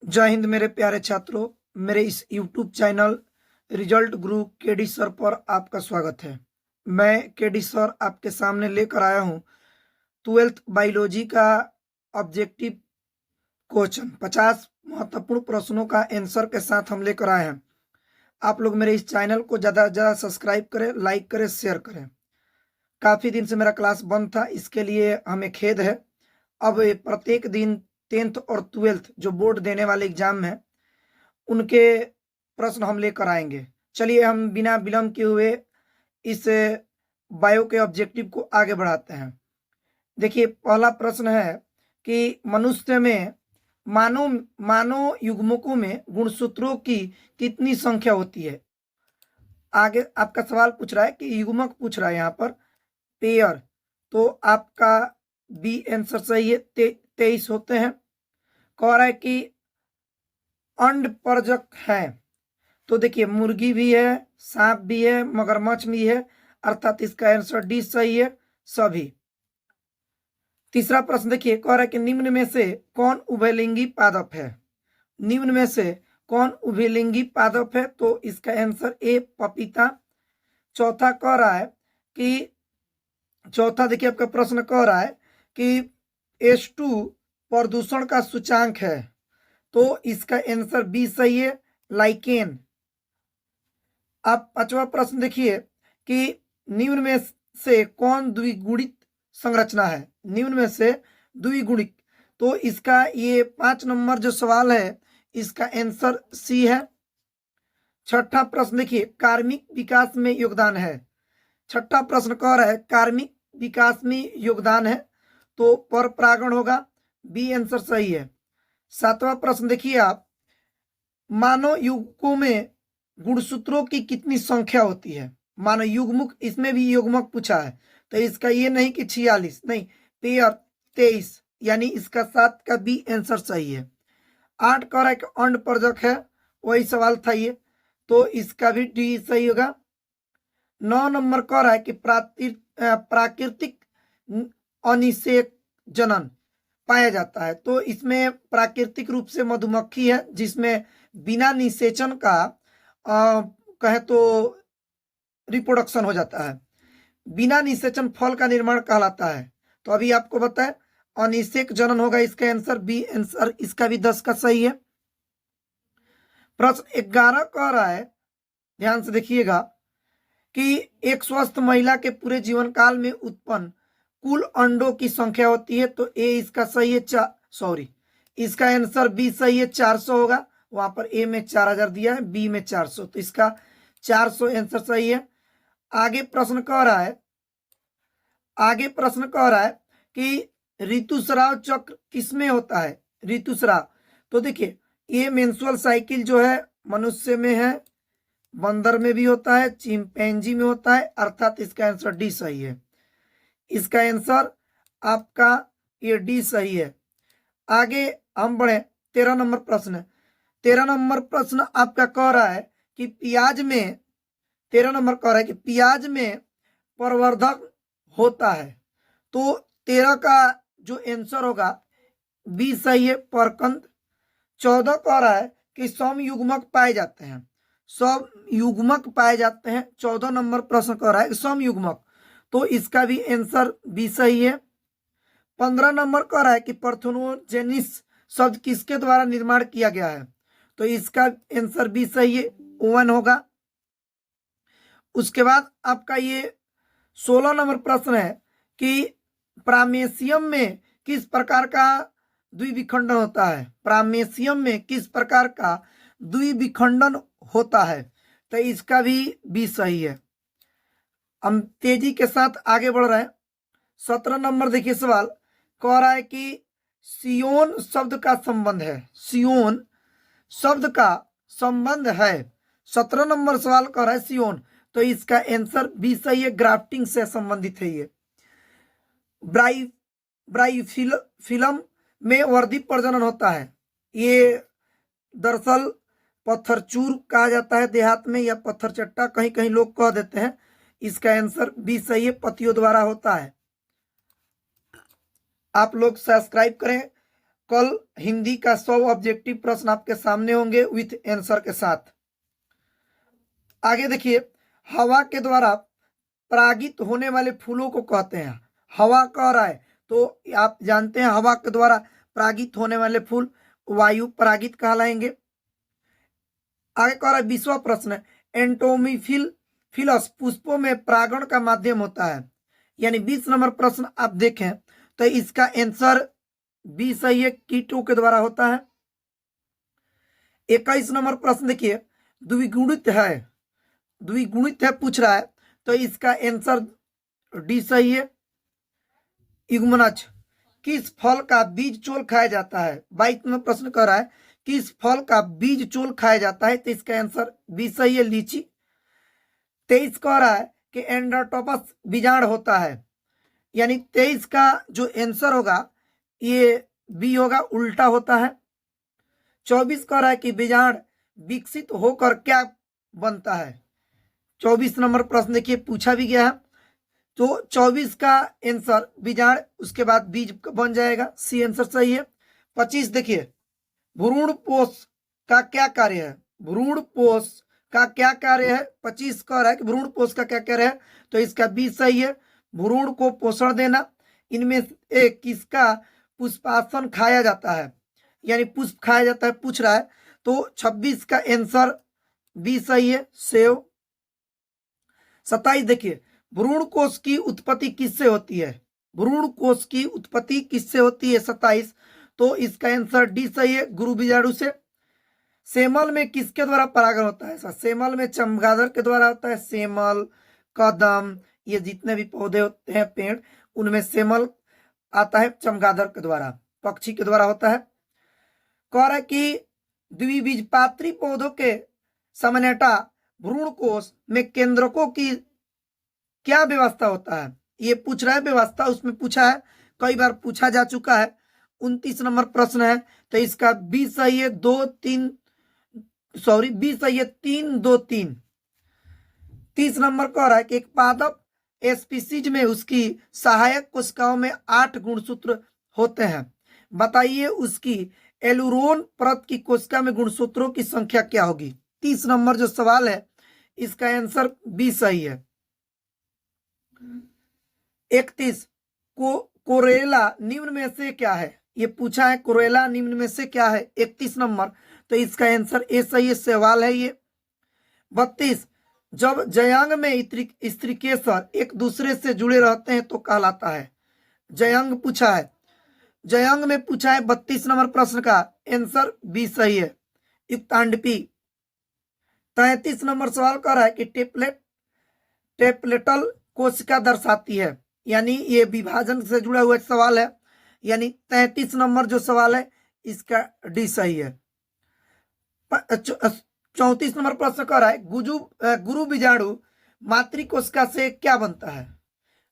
जय हिंद मेरे प्यारे छात्रों। मेरे इस YouTube चैनल रिजल्ट गुरु केडी सर पर आपका स्वागत है। मैं केडी सर आपके सामने लेकर आया हूं 12th बायोलॉजी का ऑब्जेक्टिव क्वेश्चन 50 महत्वपूर्ण प्रश्नों का आंसर के साथ हम लेकर आए हैं। आप लोग मेरे इस चैनल को ज़्यादा से ज़्यादा सब्सक्राइब करें, लाइक करें, शेयर करें। काफ़ी दिन से मेरा क्लास बंद था, इसके लिए हमें खेद है। अब प्रत्येक दिन 10th और 12th जो बोर्ड देने वाले एग्जाम है उनके प्रश्न हम लेकर आएंगे। चलिए हम बिना विलंब किए हुए इस बायो के ऑब्जेक्टिव को आगे बढ़ाते हैं। देखिए पहला प्रश्न है कि मनुष्य में मानव मानव युग्मकों में गुणसूत्रों की कितनी संख्या होती है। आगे आपका सवाल पूछ रहा है कि युग्मक पूछ रहा है यहाँ पर पेयर, तो आपका बी आंसर सही है। 23 होते हैं। कह रहा है कि अंडपरजक है, तो देखिए मुर्गी भी है, सांप भी है, मगरमच्छ भी है, अर्थात इसका आंसर डी सही है सभी। तीसरा प्रश्न देखिए, कह रहा है कि निम्न में से कौन उभयलिंगी पादप है। निम्न में से कौन उभयलिंगी पादप है, तो इसका आंसर ए पपीता। चौथा कह रहा है कि चौथा देखिए आपका प्रश्न कह रहा है कि H2 प्रदूषण का सूचांक है, तो इसका आंसर बी सही है लाइकेन। आप पांचवा प्रश्न देखिए कि निम्न में से कौन द्विगुणित संरचना है। निम्न में से द्विगुणित, तो इसका ये 5 नंबर जो सवाल है इसका आंसर सी है। छठा प्रश्न देखिए, कार्मिक विकास में योगदान है। छठा प्रश्न कह रहा है कार्मिक विकास में योगदान है, तो पर परागण होगा, बी आंसर सही है। सातवां प्रश्न देखिए आप, मानव युग्मकों में गुणसूत्रों की कितनी संख्या होती है। मानव युग्मक, इसमें भी युग्मक पूछा है, तो इसका ये नहीं कि 46 नहीं, पेयर 23, यानी इसका 7 का बी आंसर सही है। 8 कह रहा है कि अंडपरजक है, वही सवाल था ये, तो इसका भी डी सही होगा। 9 नंबर कह रहा है कि प्राकृतिक अनिषेक जनन पाया जाता है, तो इसमें प्राकृतिक रूप से मधुमक्खी है जिसमें बिना निषेचन का कहे तो रिप्रोडक्शन हो जाता है। बिना निषेचन फल का निर्माण कहलाता है, तो अभी आपको बताएं अनिषेक जनन होगा, इसका आंसर बी आंसर, इसका भी 10 का सही है। प्रश्न 11 कह रहा है, ध्यान से देखिएगा, कि एक स्वस्थ महिला के पूरे जीवन काल में उत्पन्न कुल अंडों की संख्या होती है, तो ए इसका सही है इसका आंसर बी सही है 400 होगा। वहां पर ए में 4000 दिया है, बी में 400, तो इसका 400 आंसर सही है। आगे प्रश्न कह रहा है कि ऋतुस्राव चक्र किसमें होता है। ऋतुस्राव, तो देखिए ये मेंस्ट्रुअल साइकिल जो है मनुष्य में है, बंदर में भी होता है, चिंपैंजी में होता है, अर्थात इसका आंसर डी सही है। इसका आंसर आपका ये डी सही है। आगे हम बढ़े, 13 नंबर प्रश्न। 13 नंबर प्रश्न आपका कह रहा है कि प्याज में 13 नंबर कह रहा है कि प्याज में प्रवर्धक होता है, तो 13 का जो आंसर होगा बी सही है परकंद। 14 कह रहा है कि समयुग्मक पाए जाते हैं, समयुग्मक पाए जाते हैं। 14 नंबर प्रश्न कह रहा है कि समयुग्मक, तो इसका भी आंसर बी सही है। 15 नंबर कह रहा है कि पार्थेनोजेनिस शब्द किसके द्वारा निर्माण किया गया है, तो इसका आंसर बी सही है, ओवन होगा। उसके बाद आपका ये 16 नंबर प्रश्न है कि प्रामेशियम में किस प्रकार का द्विविखंडन होता है। प्रामेशियम में किस प्रकार का द्विविखंडन होता है, तो इसका भी बी सही है। हम तेजी के साथ आगे बढ़ रहे हैं। 17 नंबर देखिए सवाल कह रहा है कि सियोन शब्द का संबंध है। सियोन शब्द का संबंध है। 17 नंबर सवाल कह रहा है सियोन, तो इसका आंसर बी सही है, ग्राफ्टिंग से संबंधित है ये। ब्राईफिलम में वर्धी प्रजनन होता है, ये दरअसल पत्थरचूर कहा जाता है देहात में, या पत्थर चट्टा कहीं कहीं लोग कह देते हैं। इसका आंसर बी सही है, पतियों द्वारा होता है। आप लोग सब्सक्राइब करें, कल हिंदी का 100 ऑब्जेक्टिव प्रश्न आपके सामने होंगे विथ आंसर के साथ। आगे देखिए, हवा के द्वारा परागित होने वाले फूलों को कहते हैं। हवा कह रहा है तो आप जानते हैं हवा के द्वारा परागित होने वाले फूल वायु परागित कहलाएंगे। आगे कह रहा है 20वां प्रश्न, एंटोमीफिलस पुष्पों में परागण का माध्यम होता है। यानी 20 नंबर प्रश्न आप देखें तो इसका आंसर बी सही है, कीटों के द्वारा होता है। 21 नंबर प्रश्न देखिए, द्विगुणित है पूछ रहा है तो इसका आंसर डी सही है, युग्मनज। किस फल का बीज चोल खाया जाता है? 22 में प्रश्न कर रहा है किस फल का बीज चोल खाया जाता है, तो इसका आंसर बी सही है, लीची। 23 कह रहा है कि एंडोटोपस बीजांड होता है। यानी 23 का जो आंसर होगा ये बी होगा, उल्टा होता है। 24 कह रहा है कि बीजांड विकसित होकर क्या बनता है। 24 नंबर प्रश्न देखिए पूछा भी गया है तो 24 का आंसर बीजांड, उसके बाद बीज बन जाएगा, सी आंसर सही है। 25 देखिए, भ्रूण पोष का क्या कार्य है? भ्रूण पोष का क्या कार्य है? 25 कह रहा है कि भ्रूण पोष का क्या कार्य है, तो इसका बी सही है, भ्रूण को पोषण देना। इनमें से किसका पुष्पासन खाया जाता है? यानी पुष्प खाया जाता है पूछ रहा है तो 26 का आंसर बी सही है, सेव। 27 देखिए, भ्रूण कोश की उत्पत्ति किससे होती है? भ्रूण कोश की उत्पत्ति किससे होती है? 27, तो इसका आंसर डी सही है, गुरु बीजाणु से। सेमल में किसके द्वारा परागण होता है? सेमल में चमगादड़ के द्वारा होता है। सेमल, कदम, ये जितने भी पौधे होते हैं पेड़, उनमें सेमल आता है चमगादड़ के द्वारा, पक्षी के द्वारा होता है। कह रहा है कि द्विबीजपात्री पौधों के सामान्यतः भ्रूण कोश में केंद्रकों की क्या व्यवस्था होता है? ये पूछ रहा है व्यवस्था, उसमें पूछा है, कई बार पूछा जा चुका है। 29 नंबर प्रश्न है तो इसका बी सही है, 3 2 3। 30 नंबर कह रहा है कि एक पादप स्पीसीज में उसकी सहायक कोशिकाओं में 8 गुणसूत्र होते हैं, बताइए उसकी एलुरोन परत की कोशिका में गुणसूत्रों की संख्या क्या होगी? 30 नंबर जो सवाल है इसका आंसर बी सही है। 31, कोरेला निम्न में से क्या है? ये पूछा है, कोरेला निम्न में से क्या है? 31 नंबर, तो इसका आंसर ए सही है, सवाल है ये। 32, जब जयांग में स्त्रीकेसर एक दूसरे से जुड़े रहते हैं तो कहलाता है। जयांग पूछा है, जयांग में पूछा है 32 नंबर प्रश्न का आंसर बी सही है, युक्तांडपी। 33 नंबर सवाल कर रहा है कि टेप्लेटल कोशिका दर्शाती है, यानी ये विभाजन से जुड़ा हुआ सवाल है। यानी 33 नंबर जो सवाल है इसका डी सही है। 34 नंबर प्रश्न कर रहा है गुरु बीजाणु मातृ कोशिका से क्या बनता है?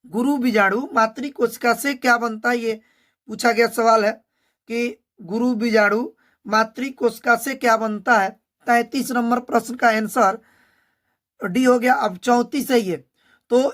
गुरु बीजाणु मातृ कोशिका से क्या बनता है, ये पूछा गया सवाल है कि गुरु बीजाणु मातृ कोशिका से क्या बनता है। 33 नंबर प्रश्न का आंसर डी हो गया। अब 34 है ये, तो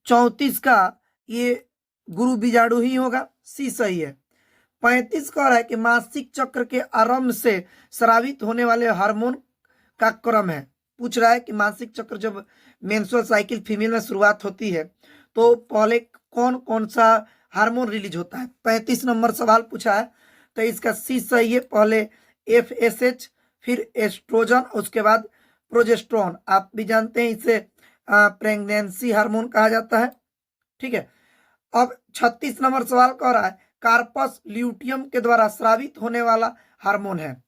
34 का ये गुरु बीजाणु ही होगा, सी सही है। 35 कह रहा है कि मासिक चक्र के आरंभ से स्रावित होने वाले हार्मोन का क्रम है। पूछ रहा है कि मासिक चक्र जब मेंस्ट्रुअल साइकिल फीमेल में शुरुआत होती है तो पहले कौन कौन सा हार्मोन रिलीज होता है? 35 नंबर सवाल पूछा है तो इसका सी सही है, पहले FSH, फिर एस्ट्रोजन, उसके बाद प्रोजेस्टेरोन। आप भी जानते हैं इसे प्रेगनेंसी हार्मोन कहा जाता है, ठीक है। अब 36 नंबर सवाल कह रहा है कार्पस ल्यूटियम के द्वारा स्रावित होने वाला हार्मोन है।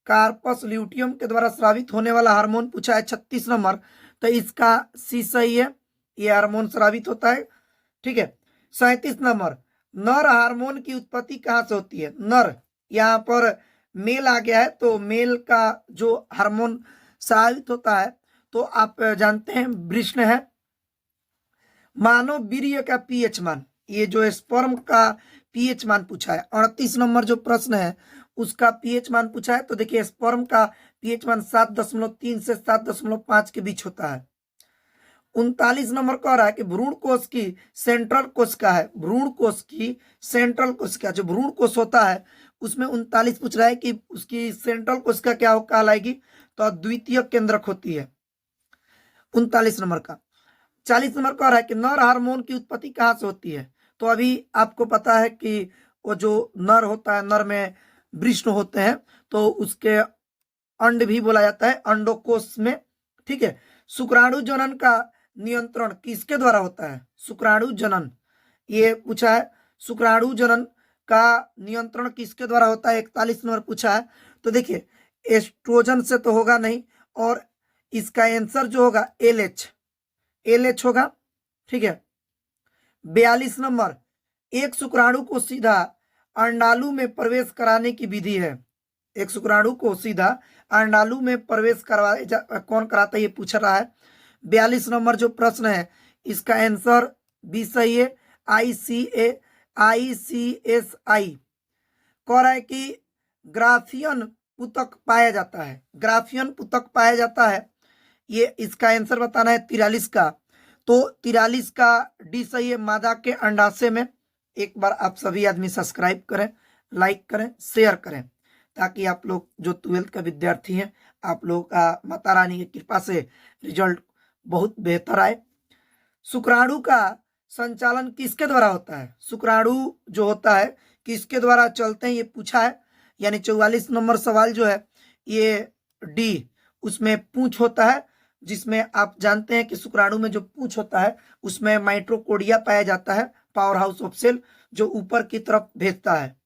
कार्पस ल्यूटियम के द्वारा स्रावित होने वाला हार्मोन पूछा है 36 नंबर, तो इसका सी सही है, ये हार्मोन स्रावित होता है, ठीक है। 37 नंबर, नर हार्मोन की उत्पत्ति कहाँ से होती है? नर, यहाँ पर मेल आ गया है तो मेल का जो हार्मोन स्रावित होता है तो आप जानते हैं वृषण है। मानव वीर्य का पीएच मान, ये जो स्पर्म का पीएच मान पूछा है। 38 नंबर जो प्रश्न है उसका पीएच मान पूछा है, तो देखिए स्पर्म का पीएच मान 7.3 से 7.5 के बीच होता है। 39 नंबर कह रहा है कि भ्रूण कोश की सेंट्रल कोशिका है, भ्रूण कोश की सेंट्रल कोशिका, जो भ्रूण कोश होता है उसमें 39 पूछ रहा है कि उसकी सेंट्रल कोशिका क्या कहलाएगी, तो अद्वितीय केंद्रक होती है 39 नंबर का। 40 नंबर कह रहा है कि नर हार्मोन की उत्पत्ति कहाँ से होती है, तो अभी आपको पता है कि वो जो नर होता है, नर में वृषण होते हैं, तो उसके अंड भी बोला जाता है अंडोकोश में, ठीक है। शुक्राणु जनन का नियंत्रण किसके द्वारा होता है, शुक्राणु जनन, ये पूछा है, शुक्राणु जनन का नियंत्रण किसके द्वारा होता है, 41 नंबर पूछा है। तो देखिए एस्ट्रोजन से तो होगा नहीं, और इसका आंसर जो होगा एलएच होगा, ठीक है। 42 नंबर, एक शुक्राणु को सीधा अंडालु में प्रवेश कराने की विधि है, एक शुक्राणु को सीधा अंडालु में प्रवेश कौन कराता है, ये पूछ रहा है। 42 नंबर जो प्रश्न है इसका आंसर बी सही है, ICSI कह रहा है कि ग्राफियन पुतक पाया जाता है, ग्राफियन पुतक पाया जाता है, ये इसका आंसर बताना है 43 का। तो 43 का डी सही है, मादा के अंडाशय में। एक बार आप सभी आदमी सब्सक्राइब करें, लाइक करें, शेयर करें, ताकि आप लोग जो 12th का विद्यार्थी हैं, आप लोग का माता रानी की कृपा से रिजल्ट बहुत बेहतर आए। शुक्राणु का संचालन किसके द्वारा होता है, शुक्राणु जो होता है किसके द्वारा चलते हैं, ये पूछा है। यानी 44 नंबर सवाल जो है ये डी, उसमें पूंछ होता है, जिसमें आप जानते हैं कि शुक्राणु में जो पूंछ होता है उसमें माइटोकॉन्ड्रिया पाया जाता है, पावर हाउस ऑफ सेल, जो ऊपर की तरफ भेजता है।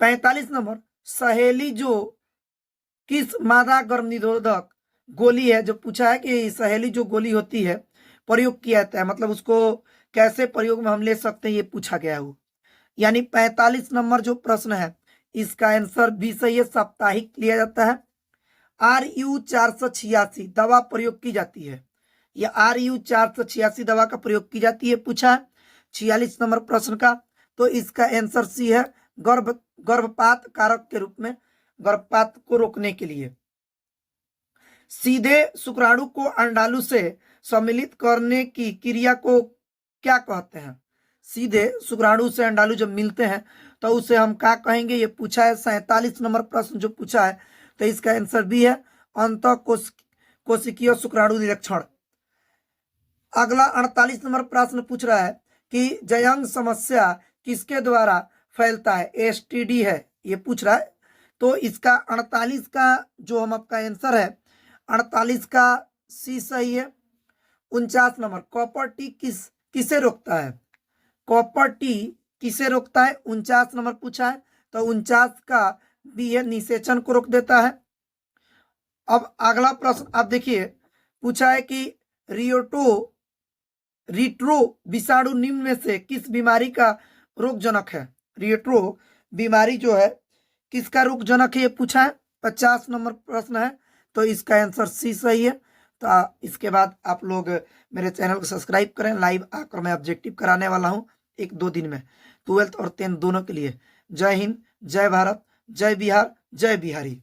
45 नंबर, सहेली जो किस मादा गर्भ निरोधक गोली है, जो पूछा है कि सहेली जो गोली होती है प्रयोग किया जाता है, मतलब उसको कैसे प्रयोग में हम ले सकते हैं, ये पूछा गया है वो। यानी 45 नंबर जो प्रश्न है इसका आंसर भी सही है, साप्ताहिक लिया जाता है। RU 486 दवा प्रयोग की जाती है, या RU 486 दवा का प्रयोग की जाती है, पूछा है 46 नंबर प्रश्न का। तो इसका आंसर सी है, गर्भपात कारक के रूप में, गर्भपात को रोकने के लिए। सीधे शुक्राणु को अंडालु से सम्मिलित करने की क्रिया को क्या कहते हैं, सीधे शुक्राणु से अंडालु जब मिलते हैं तो उसे हम क्या कहेंगे, ये पूछा है। 47 नंबर प्रश्न जो पूछा है, तो इसका आंसर भी है अंतः कोशिकीय शुक्राणु निरीक्षण। अगला 48 नंबर प्रश्न पूछ रहा है कि जयंग समस्या किसके द्वारा फैलता है, STD है, ये पूछ रहा है। तो इसका 48 का जो हम आपका आंसर है, 48 का सी सही है। 49 नंबर, कॉपर टी किसे रोकता है, कॉपर टी किसे रोकता है, 49 नंबर पूछा है। तो 49 का बी है, निषेचन को रोक देता है। अब अगला प्रश्न आप देखिए, पूछा है कि रिट्रो विषाणु निम्न में से किस बीमारी का रोगजनक है, रिट्रो बीमारी जो है किसका रोगजनक है, ये पूछा है। 50 नंबर प्रश्न है, तो इसका आंसर सी सही है। तो इसके बाद आप लोग मेरे चैनल को सब्सक्राइब करें, लाइव आकर मैं ऑब्जेक्टिव कराने वाला हूं 1-2 दिन में, 12th और 10th दोनों के लिए। जय हिंद, जय भारत, जय बिहार, जय बिहारी।